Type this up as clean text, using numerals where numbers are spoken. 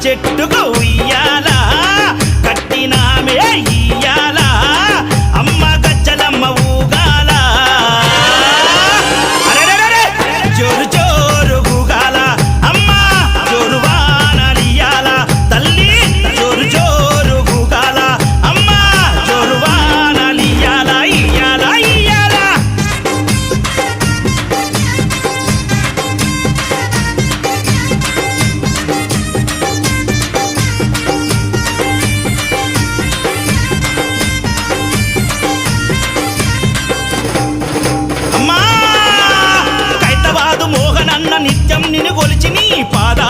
చెట్టుకు ఉయ్యాలా కట్టినామే ఇయ్యాలా అమ్మ గజ్జలమ్మ ఊగాల అరెరెరె జోరు జోరు ఊగాల అమ్మ జోరు వానలియాల తల్లి జోరు జోరు ఊగాల అమ్మ జోరు వానలియాల ఇయ్యాల ఇయ్యాల నిత్యం నిన్ను కొలిచి నీ పాద